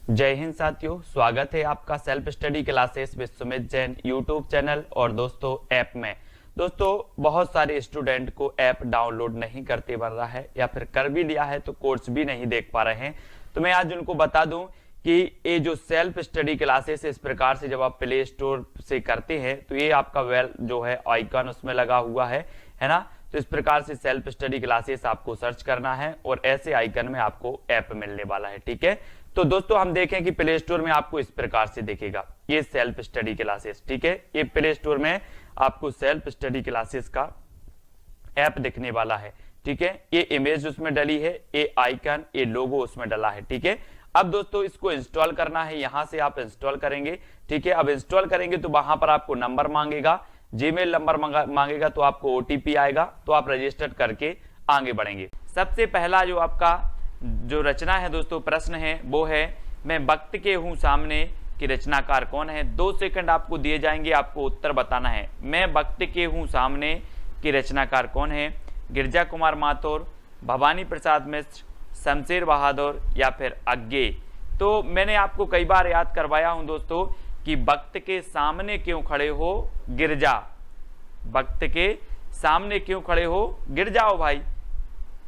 जय हिंद साथियों, स्वागत है आपका self study classes with Sumit Jain YouTube channel और दोस्तों ऐप में। दोस्तों बहुत सारे स्टूडेंट को ऐप डाउनलोड नहीं करते बन रहा है या फिर कर भी लिया है तो कोर्स भी नहीं देख पा रहे हैं। तो मैं आज उनको बता दूं कि ये जो सेल्फ स्टडी क्लासेस इस प्रकार से जब आप प्ले स्टोर से करते हैं तो ये आपका वेल जो है आइकन उसमें लगा हुआ है ना। तो इस प्रकार से सेल्फ स्टडी क्लासेस आपको सर्च करना है और ऐसे आइकन में आपको ऐप मिलने वाला है। ठीक है, तो दोस्तों हम देखें कि प्ले स्टोर में आपको इस प्रकार से दिखेगा ये सेल्फ स्टडी क्लासेस। ठीक है, ये प्ले स्टोर में आपको सेल्फ स्टडी क्लासेस का ऐप दिखने वाला है। ठीक है, ये इमेज उसमें डली है, ये आइकन, ये लोगो उसमें डला है। ठीक है, अब दोस्तों इसको इंस्टॉल करना है, यहां से आप इंस्टॉल करेंगे। ठीक है, अब इंस्टॉल करेंगे तो वहां पर आपको नंबर मांगेगा, जीमेल नंबर मांगेगा, तो आपको ओटीपी आएगा, तो आप रजिस्टर करके आगे बढ़ेंगे। सबसे पहला जो आपका जो रचना है दोस्तों, प्रश्न है वो है मैं वक्त के हूं सामने की रचनाकार कौन है। 2 सेकंड आपको दिए जाएंगे, आपको उत्तर बताना है। मैं वक्त के हूं सामने की रचनाकार कौन है। गिरजा कुमार माथुर, भवानी प्रसाद मिश्र, शमशेर बहादुर या फिर अज्ञे। तो मैंने आपको कई बार याद करवाया हूं दोस्तों कि वक्त के सामने क्यों खड़े हो गिरजा, वक्त के सामने क्यों खड़े हो गिर जाओ भाई।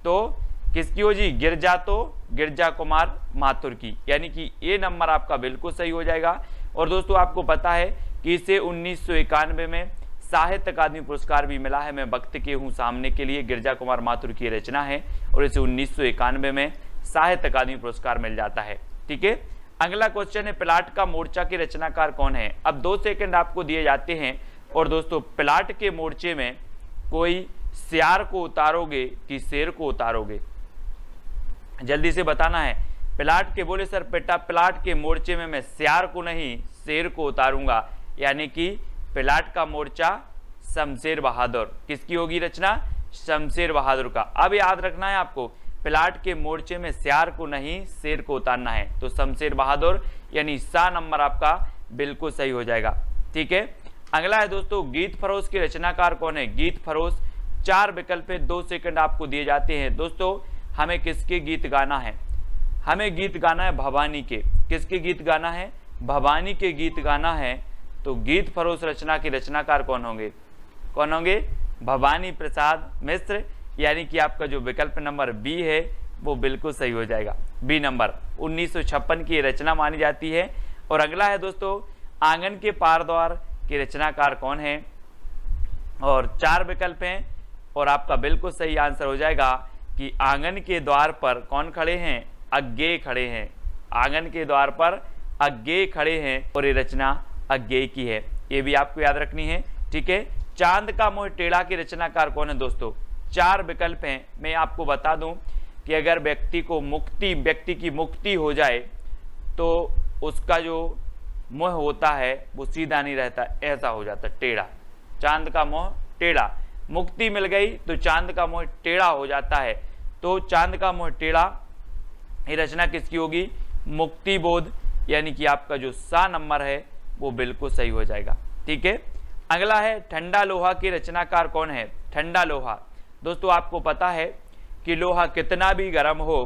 तो किसकी हो जी, गिरजा, तो गिरजा कुमार माथुर की, यानी कि ये नंबर आपका बिल्कुल सही हो जाएगा। और दोस्तों आपको पता है कि इसे 1991 में साहित्य अकादमी पुरस्कार भी मिला है। मैं वक्त के हूं सामने के लिए गिरजा कुमार माथुर की रचना है और इसे 1991 में साहित्य अकादमी पुरस्कार मिल जाता है। ठीक है, अगला क्वेश्चन है प्लाट का मोर्चा के रचनाकार कौन है। अब 2 सेकंड आपको दिए जाते हैं और दोस्तों प्लाट के मोर्चे में कोई सियार को उतारोगे कि शेर को उतारोगे, जल्दी से बताना है। प्लाट के बोले सर बेटा प्लाट के मोर्चे में मैं सियार को नहीं शेर को उतारूंगा, यानी कि प्लाट का मोर्चा शमशेर बहादुर, किसकी होगी रचना, शमशेर बहादुर का। अब याद रखना है आपको, प्लाट के मोर्चे में सियार को नहीं शेर को उतारना है, तो शमशेर बहादुर यानी सा नंबर आपका बिल्कुल सही हो जाएगा। ठीक है, अगला है दोस्तों गीत फरोश के रचनाकार कौन है। गीत फरोश 4 विकल्प है, 2 सेकंड आपको दिए जाते हैं। दोस्तों हमें किसके गीत गाना है, हमें गीत गाना है भवानी के। किसके गीत गाना है, भवानी के गीत गाना है। तो गीत फरोश रचना के रचनाकार कौन होंगे, कौन होंगे, भवानी प्रसाद मिश्र, यानी कि आपका जो विकल्प नंबर बी है वो बिल्कुल सही हो जाएगा। बी नंबर 1956 की रचना मानी जाती है। और अगला है दोस्तों आंगन के पार द्वार के रचनाकार कौन है, और 4 विकल्प हैं और आपका बिल्कुल सही आंसर हो जाएगा कि आंगन के द्वार पर कौन खड़े हैं, अज्ञे खड़े हैं। आंगन के द्वार पर अज्ञे खड़े हैं और ये रचना अज्ञे की है, ये भी आपको याद रखनी है। ठीक है, चांद का मोह टेढ़ा की रचनाकार कौन है दोस्तों। 4 विकल्प हैं, मैं आपको बता दूं कि अगर व्यक्ति की मुक्ति हो जाए तो उसका जो मोह होता है वो सीधा नहीं रहता, ऐसा हो जाता टेढ़ा। चांद का मोह टेढ़ा, मुक्ति मिल गई तो चांद का मोह टेढ़ा हो जाता है। तो चांद का मोह टेढ़ा ये रचना किसकी होगी, मुक्ति बोध, यानी कि आपका जो सा नंबर है वो बिल्कुल सही हो जाएगा। ठीक है, अगला है ठंडा लोहा की रचनाकार कौन है। ठंडा लोहा, दोस्तों आपको पता है कि लोहा कितना भी गर्म हो,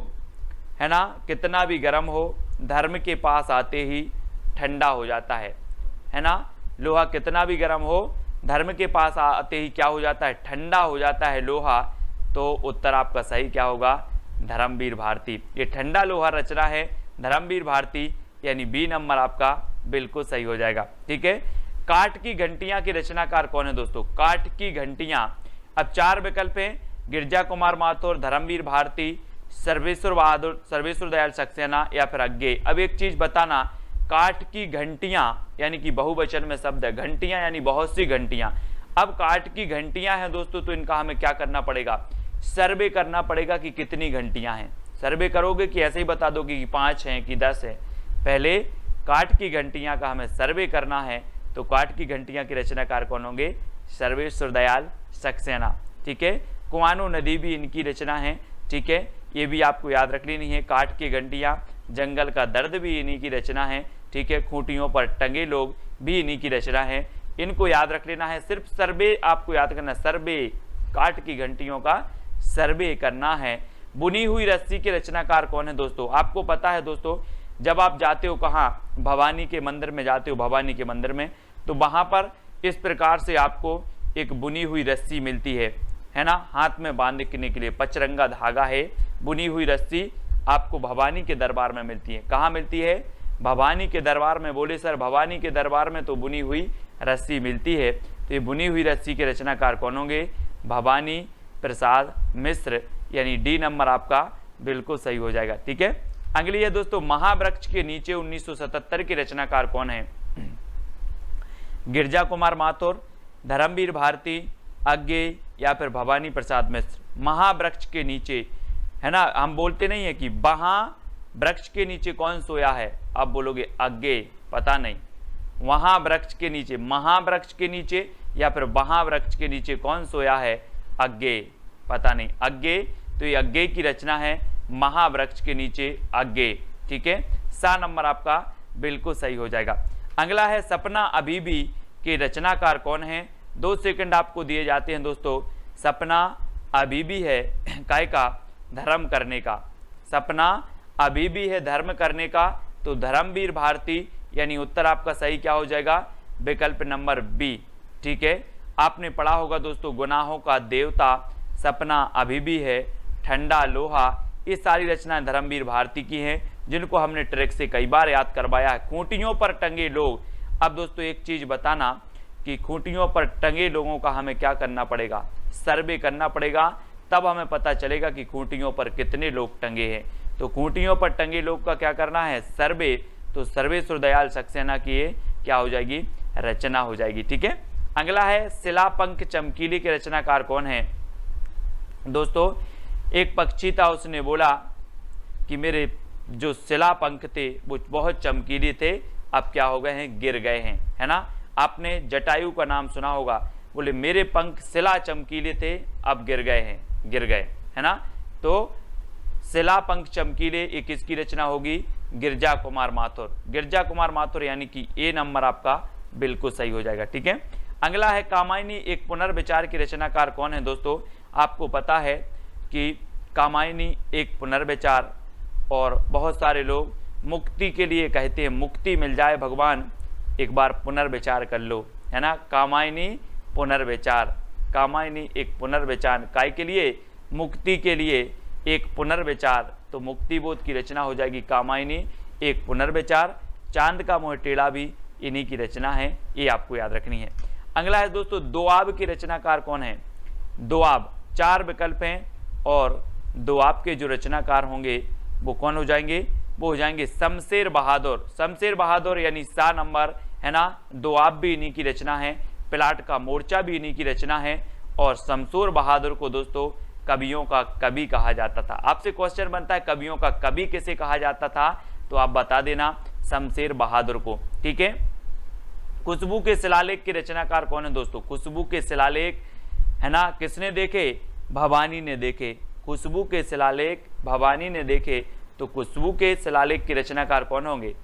है ना, कितना भी गर्म हो धर्म के पास आते ही ठंडा हो जाता है ना। लोहा कितना भी गर्म हो धर्म के पास आते ही क्या हो जाता है, ठंडा हो जाता है लोहा। तो उत्तर आपका सही क्या होगा, धर्मवीर भारती। ये ठंडा लोहा रचना है धर्मवीर भारती, यानी बी नंबर आपका बिल्कुल सही हो जाएगा। ठीक है, काठ की घंटियां की रचनाकार कौन है दोस्तों। काठ की घंटियां, अब 4 विकल्प हैं, गिरजा कुमार माथुर, धर्मवीर भारती, सर्वेश्वर बहादुर, सर्वेश्वर दयाल सक्सेना या फिर अज्ञे। अब एक चीज बताना, काठ की घंटियां यानी कि बहुवचन में शब्द है, घंटियां यानी बहुत सी घंटियां। अब काठ की घंटियां हैं दोस्तों, तो इनका हमें क्या करना पड़ेगा, सर्वे करना पड़ेगा कि कितनी घंटियां हैं। सर्वे करोगे कि ऐसे ही बता दोगे कि 5 हैं कि 10 है, पहले काठ की घंटियां का हमें सर्वे करना है। तो काठ की घंटियां की रचनाकार कौन होंगे, सर्वेश्वर दयाल सक्सेना। ठीक है, कुआनो नदी भी इनकी रचना है। ठीक है, ये भी आपको याद रख लेनी है। काठ की घंटियां, जंगल का दर्द भी इन्हीं की रचना है। ठीक है, खूंटियों पर टंगे लोग भी इन्हीं की रचना है, इनको याद रख लेना है। सिर्फ सर्वे आपको याद करना, सर्वे, काठ की घंटियों का सर्वे करना है। बुनी हुई रस्सी के रचनाकार कौन है दोस्तों, आपको पता है दोस्तों जब आप जाते हो कहाँ, भवानी के मंदिर में जाते हो, भवानी के मंदिर में, तो वहां पर इस प्रकार से आपको एक बुनी हुई रस्सी मिलती है ना, हाथ में बांधने के लिए पचरंगा धागा है, बुनी हुई रस्सी आपको भवानी के दरबार में मिलती है। कहाँ मिलती है? भवानी के दरबार में। बोले सर भवानी के दरबार में तो बुनी हुई रस्सी मिलती है, तो ये बुनी हुई रस्सी के रचनाकार कौन होंगे? भवानी प्रसाद मिश्र, यानी डी नंबर आपका बिल्कुल सही हो जाएगा। ठीक है, अगली है दोस्तों, महावृक्ष के नीचे 1977 के रचनाकार कौन है? गिरजा कुमार माथुर, धर्मवीर भारती, अज्ञेय या फिर भवानी प्रसाद मिश्र। महावृक्ष के नीचे, है ना, हम बोलते नहीं है कि वहां वृक्ष के नीचे कौन सोया है, आप बोलोगे अज्ञेय, पता नहीं। वहां वृक्ष के नीचे, महावृक्ष के नीचे या फिर वहां वृक्ष के नीचे कौन सोया है? अज्ञेय, पता नहीं। अज्ञेय, तो ये अज्ञेय की रचना है, महावृक्ष के नीचे अज्ञेय। ठीक है, सा नंबर आपका बिल्कुल सही हो जाएगा। अगला है, सपना अभी भी के रचनाकार कौन है? 2 सेकंड आपको दिए जाते हैं दोस्तों। सपना अभी भी है काय का? धर्म करने का। सपना अभी भी है धर्म करने का, तो धर्मवीर भारती, यानी उत्तर आपका सही क्या हो जाएगा? विकल्प नंबर बी। ठीक है, आपने पढ़ा होगा दोस्तों, गुनाहों का देवता, सपना अभी भी है, ठंडा लोहा, ये सारी रचनाएं धर्मवीर भारती की हैं, जिनको हमने ट्रैक से कई बार याद करवाया है। खूंटियों पर टंगे लोग, अब दोस्तों एक चीज बताना कि खूंटियों पर टंगे लोगों का हमें क्या करना पड़ेगा? सर्वे करना पड़ेगा, तब हमें पता चलेगा कि खूंटियों पर कितने लोग टंगे हैं। तो खूंटियों पर टंगे लोग का क्या करना है? सर्वे। तो सर्वेश्वर दयाल सक्सेना की ये क्या हो जाएगी? रचना हो जाएगी। ठीक है, अगला है, शिलापंख चमकीली के रचनाकार कौन है? दोस्तों एक पक्षी था, उसने बोला कि मेरे जो शिलापंख थे वो बहुत चमकीले थे, अब क्या हो गए हैं? गिर गए हैं, है ना। आपने जटायु का नाम सुना होगा, बोले मेरे पंख शिला चमकीले थे, अब गिर गए हैं, गिर गए, है ना। तो शिला पंख चमकीले, ये किसकी रचना होगी? गिरजा कुमार माथुर। गिरजा कुमार माथुर, यानी कि ए नंबर आपका बिल्कुल सही हो जाएगा। ठीक है, अगला है, कामायनी एक पुनर्विचार की रचनाकार कौन है? दोस्तों आपको पता है कि कामायनी एक पुनर्विचार, और बहुत सारे लोग मुक्ति के लिए कहते हैं, मुक्ति मिल जाए भगवान, एक बार पुनर्विचार कर लो, है ना। कामायनी पुनर्विचार, कामायनी एक पुनर्विचार, काय के लिए? मुक्ति के लिए एक पुनर्विचार, तो मुक्ति बोध की रचना हो जाएगी कामायनी एक पुनर्विचार। चांद का मोह टेढ़ा भी इन्हीं की रचना है, ये आपको याद रखनी है। अगला है दोस्तों, दोआब की रचनाकार कौन है? दोआब, 4 विकल्प हैं, और दोआब के जो रचनाकार होंगे वो कौन हो जाएंगे? वो हो जाएंगे शमशेर बहादुर। शमशेर बहादुर, यानी सा नंबर, है ना। दोआब भी इन्हीं की रचना है, प्लाट का मोर्चा भी इन्हीं की रचना है, और शमशेर बहादुर को दोस्तों कवियों का कवि कहा जाता था। आपसे क्वेश्चन बनता है कवियों का कवि किसे कहा जाता था, तो आप बता देना शमशेर बहादुर को। ठीक है, खुशबू के शिलालेख के रचनाकार कौन है? दोस्तों खुशबू के शिलालेख, है ना, किसने देखे? भवानी ने देखे। खुशबू के शिलालेख भवानी ने देखे, तो खुशबू के शिलालेख के रचनाकार कौन होंगे?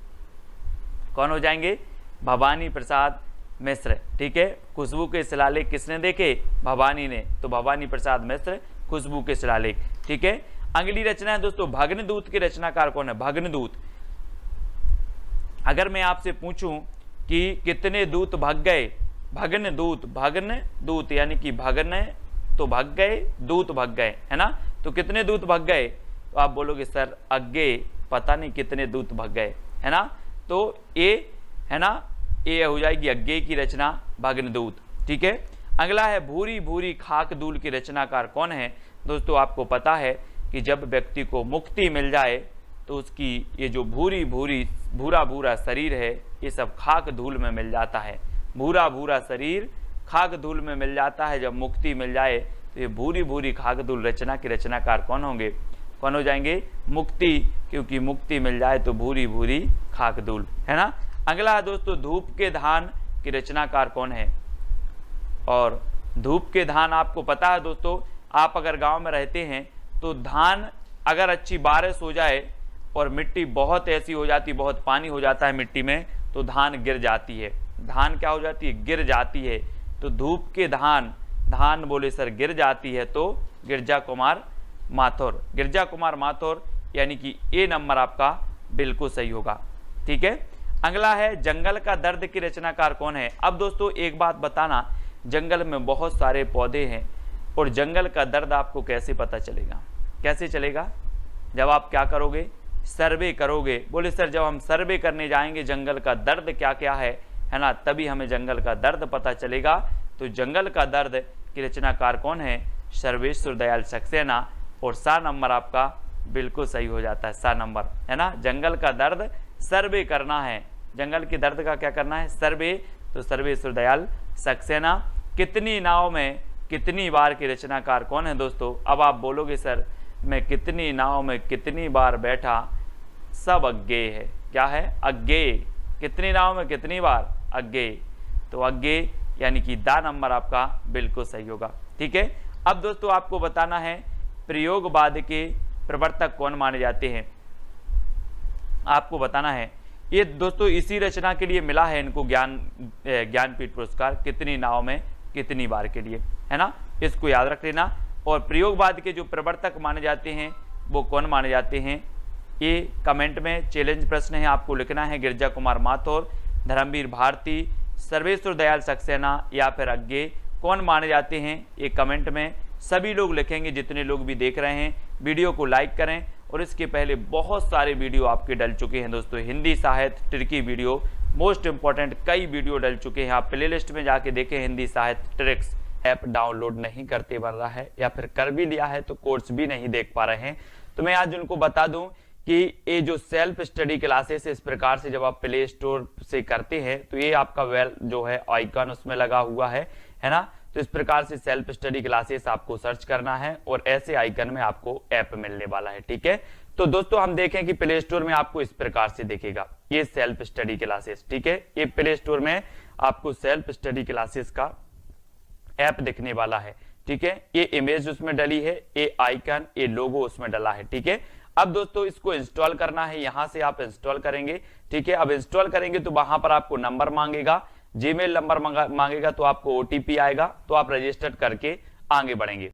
कौन हो जाएंगे? भवानी प्रसाद मिश्र। ठीक है, खुशबू के शिलालेख किसने देखे? भवानी ने, तो भवानी प्रसाद मिश्र खुशबू के शिलालेख। ठीक है, अगली रचना है दोस्तों, भग्नदूत के रचनाकार कौन है? भग्नदूत, अगर मैं आपसे पूछूं कि कितने दूत भग गए? भग्नदूत, भग्नदूत यानी कि भगन तो भग गए, दूत भग गए, है ना। तो कितने दूत भग गए? तो आप बोलोगे सर अज्ञेय, पता नहीं कितने दूत भग गए, है ना। तो ए, है ना, ये हो जाएगी अज्ञेय की रचना भग्नदूत। ठीक है, अगला है, भूरी भूरी खाक धूल की रचनाकार कौन है? दोस्तों आपको पता है कि जब व्यक्ति को मुक्ति मिल जाए तो उसकी ये जो भूरी भूरी भूरा भूरा शरीर है, ये सब खाक धूल में मिल जाता है। भूरा भूरा शरीर खाक धूल में मिल जाता है, जब मुक्ति मिल जाए तो ये भूरी भूरी खाक धूल रचना के रचनाकार कौन होंगे? कौन हो जाएंगे? मुक्ति, क्योंकि मुक्ति मिल जाए तो भूरी भूरी खाक धूल, है ना। अगला है दोस्तों, धूप के धान की रचनाकार कौन है? और धूप के धान आपको पता है दोस्तों, आप अगर गांव में रहते हैं तो धान अगर अच्छी बारिश हो जाए और मिट्टी बहुत ऐसी हो जाती, बहुत पानी हो जाता है मिट्टी में, तो धान गिर जाती है। धान क्या हो जाती है? गिर जाती है। तो धूप के धान, धान बोले सर गिर जाती है, तो गिरजा कुमार माथुर। गिरजा कुमार माथुर, यानी कि ए नंबर आपका बिल्कुल सही होगा। ठीक है, अगला है जंगल का दर्द की रचनाकार कौन है। अब दोस्तों एक बात बताना, जंगल में बहुत सारे पौधे हैं और जंगल का दर्द आपको कैसे पता चलेगा, कैसे चलेगा, जब आप क्या करोगे, सर्वे करोगे। बोले सर जब हम सर्वे करने जाएंगे जंगल का दर्द क्या क्या है ना, तभी हमें जंगल का दर्द पता चलेगा। तो जंगल का दर्द की रचनाकार कौन है, सर्वेश्वर दयाल सक्सेना। और सा नंबर आपका बिल्कुल सही हो जाता है, सा नंबर है ना। जंगल का दर्द सर्वे करना है, जंगल के दर्द का क्या करना है, सर्वे। तो सर्वेश्वर दयाल सक्सेना। कितनी नाव में कितनी बार की रचनाकार कौन है दोस्तों। अब आप बोलोगे सर मैं कितनी नाव में कितनी बार बैठा, सब अज्ञेय है। क्या है, अज्ञेय। कितनी नाव में कितनी बार, अज्ञेय। तो अज्ञेय यानी कि दा नंबर आपका बिल्कुल सही होगा। ठीक है, अब दोस्तों आपको बताना है प्रयोगवाद के प्रवर्तक कौन माने जाते हैं, आपको बताना है। ये दोस्तों इसी रचना के लिए मिला है इनको ज्ञानपीठ पुरस्कार, कितनी नाव में कितनी बार के लिए, है ना, इसको याद रख लेना। और प्रयोगवाद के जो प्रवर्तक माने जाते हैं वो कौन माने जाते हैं, ये कमेंट में चैलेंज प्रश्न है, आपको लिखना है। गिरजा कुमार माथुर, धर्मवीर भारती, सर्वेश्वर दयाल सक्सेना या फिर अज्ञेय, कौन माने जाते हैं, ये कमेंट में सभी लोग लिखेंगे। जितने लोग भी देख रहे हैं वीडियो को लाइक करें। और इसके पहले बहुत सारे वीडियो आपके डल चुके हैं दोस्तों, हिंदी साहित्य ट्रिकी वीडियो, मोस्ट इंपॉर्टेंट कई वीडियो डल चुके हैं। आप प्लेलिस्ट में जाके देखें हिंदी साहित्य ट्रिक्स। ऐप डाउनलोड नहीं करते बन रहा है या फिर कर भी लिया है तो कोर्स भी नहीं देख पा रहे हैं, तो मैं आज उनको बता दूं कि ये जो सेल्फ स्टडी क्लासेस इस प्रकार से जब आप प्ले स्टोर से करते हैं तो ये आपका वेल जो है आइकन उसमें लगा हुआ है ना। तो इस प्रकार से सेल्फ स्टडी क्लासेस आपको सर्च करना है और ऐसे आइकन में आपको ऐप मिलने वाला है। ठीक है, तो दोस्तों हम देखें कि प्ले स्टोर में आपको इस प्रकार से दिखेगा ये सेल्फ स्टडी क्लासेस। ठीक है, ये प्ले स्टोर में आपको सेल्फ स्टडी क्लासेस का ऐप दिखने वाला है। ठीक है, ये इमेज उसमें डली है, ये आइकन, ये लोगो उसमें डला है। ठीक है, अब दोस्तों इसको इंस्टॉल करना है, यहां से आप इंस्टॉल करेंगे। ठीक है, अब इंस्टॉल करेंगे तो वहां पर आपको नंबर मांगेगा, जीमेल नंबर मांगेगा, तो आपको ओटीपी आएगा, तो आप रजिस्टर करके आगे बढ़ेंगे।